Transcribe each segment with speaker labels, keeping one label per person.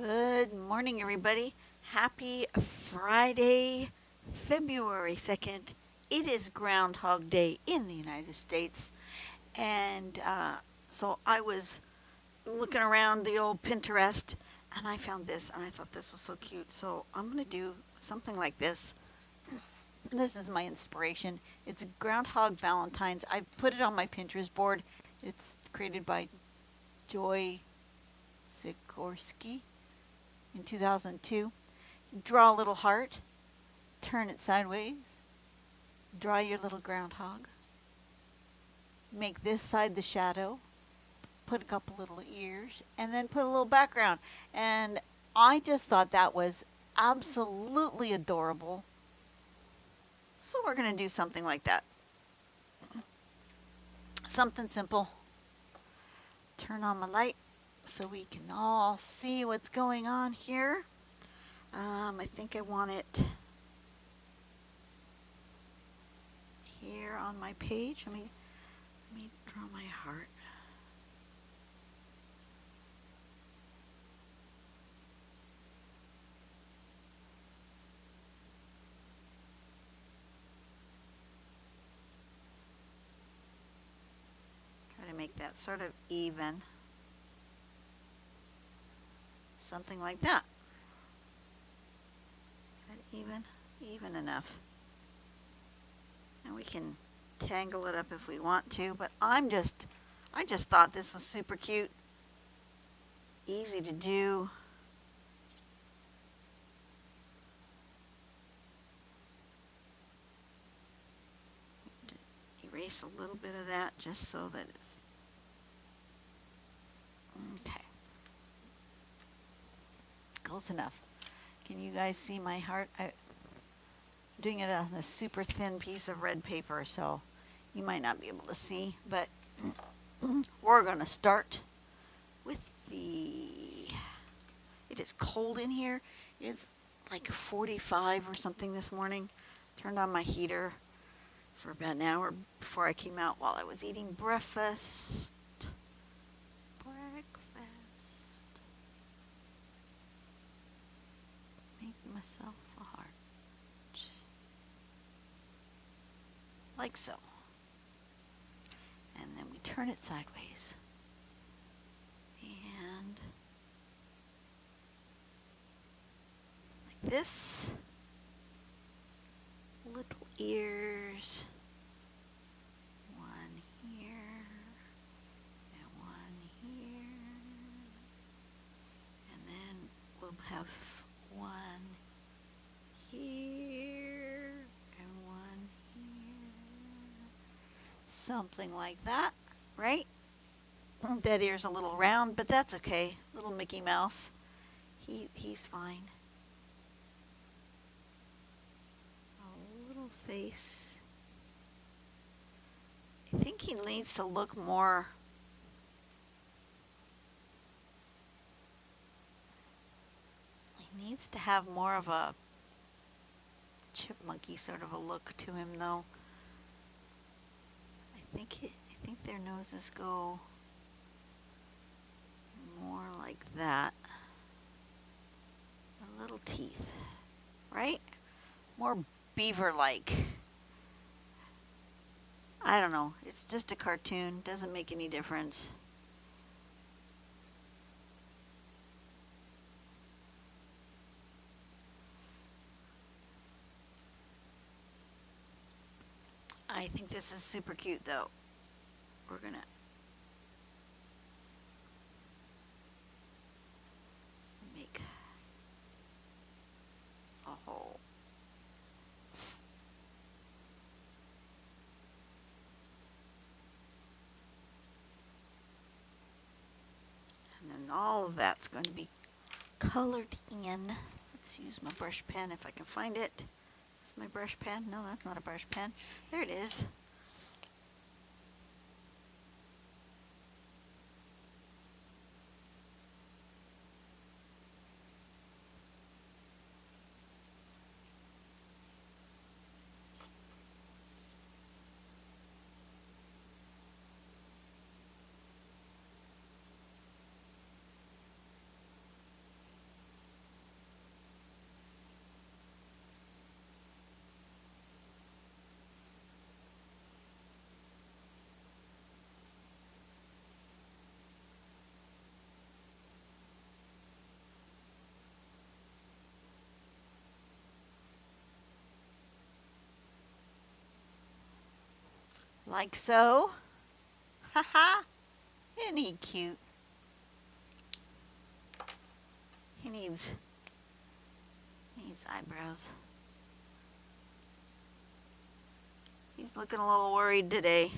Speaker 1: Good morning, everybody. Happy Friday, February 2nd. It is Groundhog Day in the United States. And so I was looking around the old Pinterest and I found this and I thought this was so cute. So I'm going to do something like this. This is my inspiration. It's Groundhog Valentine's. I put it on my Pinterest board. It's created by Joy Sikorsky in 2002. Draw a little heart, turn it sideways, draw your little groundhog, make this side the shadow, put a couple little ears, and then put a little background. And I just thought that was absolutely adorable. So we're going to do something like that. Something simple. Turn on my light so we can all see what's going on here. I think I want it here on my page. Let me draw my heart. Try to make that sort of even. Something like that. Is that even? Even enough. And we can tangle it up if we want to, but I just thought this was super cute. Easy to do. Erase a little bit of that just so that it's okay. Close enough. Can you guys see my heart? I'm doing it on a super thin piece of red paper, so you might not be able to see, but we're going to start with it is cold in here. It's like 45 or something this morning. Turned on my heater for about an hour before I came out while I was eating breakfast. Make myself a heart. Like so. And then we turn it sideways. And like this. Little ears. One here. And one here. And then we'll have one here and one here. Something like that, right? That ear's a little round, but that's okay. Little Mickey Mouse. He's fine. A little face. I think he needs to look more needs to have more of a chipmunky sort of a look to him, though. I think their noses go more like that. A little teeth, right? More beaver-like. I don't know. It's just a cartoon. Doesn't make any difference. I think this is super cute, though. We're gonna make a hole. And then all of that's going to be colored in. Let's use my brush pen if I can find it. Is this my brush pen? No, that's not a brush pen. There it is. Like so. Ha ha. Isn't he cute? He needs eyebrows. He's looking a little worried today.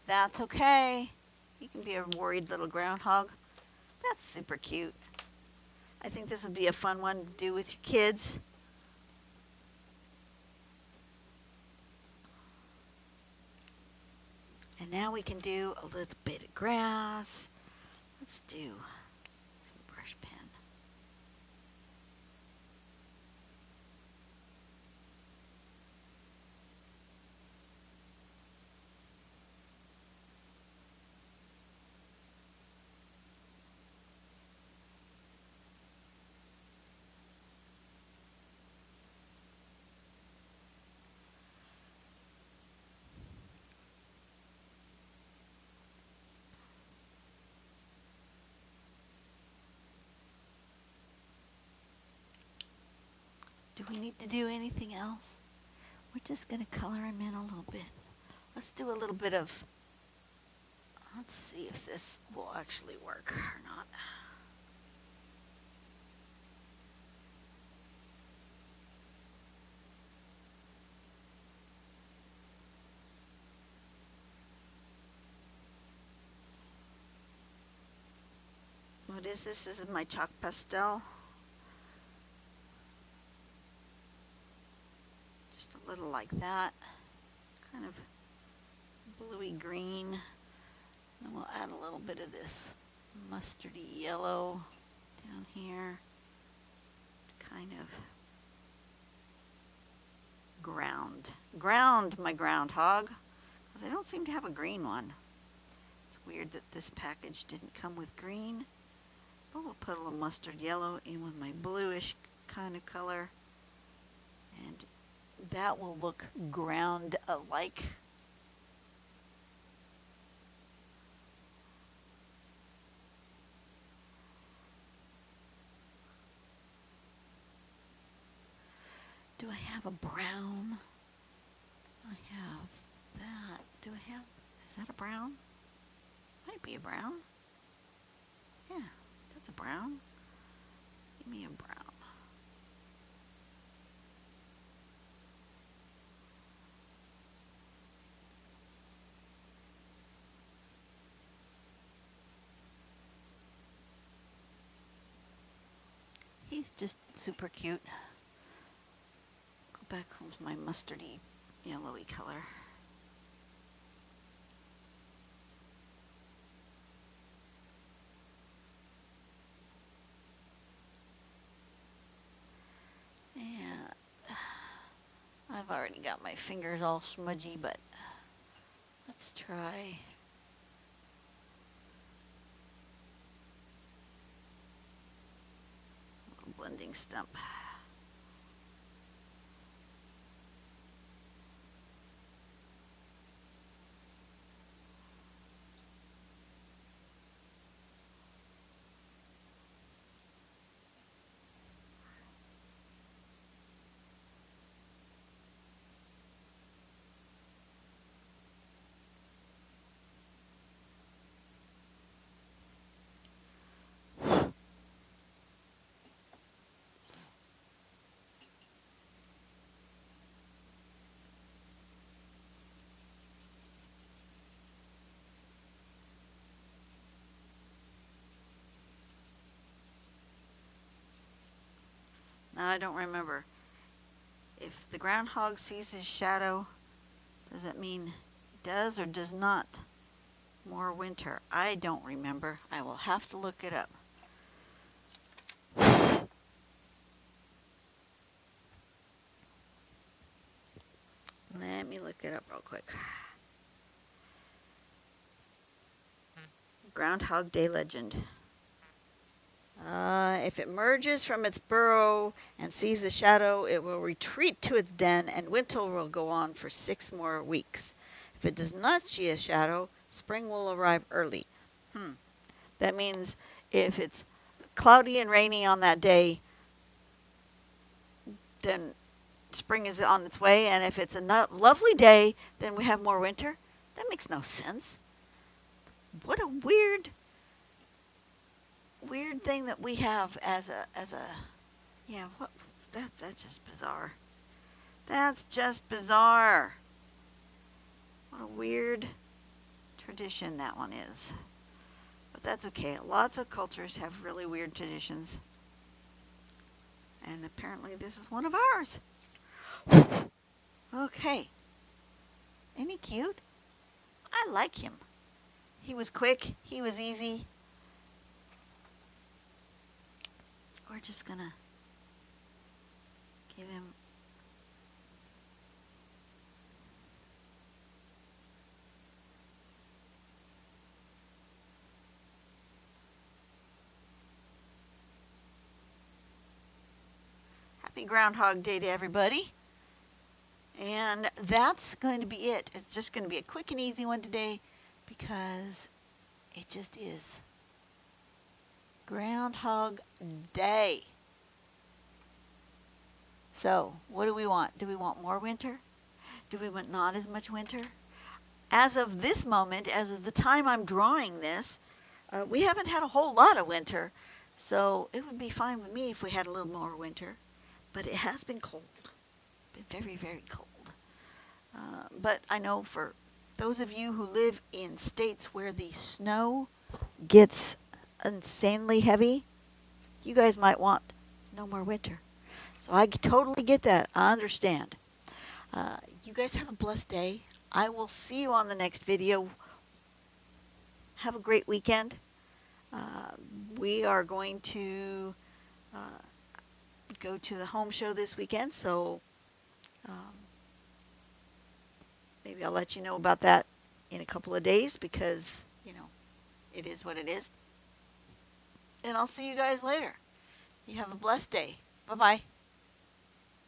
Speaker 1: That's okay. He can be a worried little groundhog. That's super cute. I think this would be a fun one to do with your kids. And now we can do a little bit of grass. Let's do some brush pen. Do we need to do anything else? We're just going to color him in a little bit. Let's do a little bit of, let's see if this will actually work or not. What is this? This is my chalk pastel. Just a little like that. Kind of bluey green. Then we'll add a little bit of this mustardy yellow down here to kind of ground my groundhog, because I don't seem to have a green one. It's weird that this package didn't come with green, but we'll put a little mustard yellow in with my bluish kind of color, and that will look ground-alike. Do I have a brown? I have that. Do I have, is that a brown? Might be a brown. Yeah, that's a brown. Give me a brown. He's just super cute. Go back with my mustardy yellowy color. And I've already got my fingers all smudgy, but let's try a little blending stump. Now I don't remember. If the groundhog sees his shadow, does that mean does or does not more winter? I don't remember. I will have to look it up. Let me look it up real quick. Groundhog Day legend. If it emerges from its burrow and sees the shadow, it will retreat to its den, and winter will go on for 6 more weeks. If it does not see a shadow, spring will arrive early. That means if it's cloudy and rainy on that day, then spring is on its way, and if it's a lovely day, then we have more winter. That makes no sense. What a weird thing that we have as a yeah, what that's just bizarre. That's just bizarre. What a weird tradition that one is. But that's okay. Lots of cultures have really weird traditions. And apparently this is one of ours. Okay. Ain't he cute? I like him. He was quick. He was easy. We're just gonna give him happy Groundhog Day to everybody. And that's going to be it. It's just going to be a quick and easy one today because it just is Groundhog Day. So, what do we want? Do we want more winter? Do we want not as much winter? As of this moment, as of the time I'm drawing this, we haven't had a whole lot of winter. So, it would be fine with me if we had a little more winter. But it has been cold. Been very, very cold. But I know for those of you who live in states where the snow gets insanely heavy, you guys might want no more winter. So I totally get that. I understand. You guys have a blessed day. I will see you on the next video. Have a great weekend. We are going to go to the home show this weekend, so maybe I'll let you know about that in a couple of days because, it is what it is. And I'll see you guys later. You have a blessed day. Bye-bye.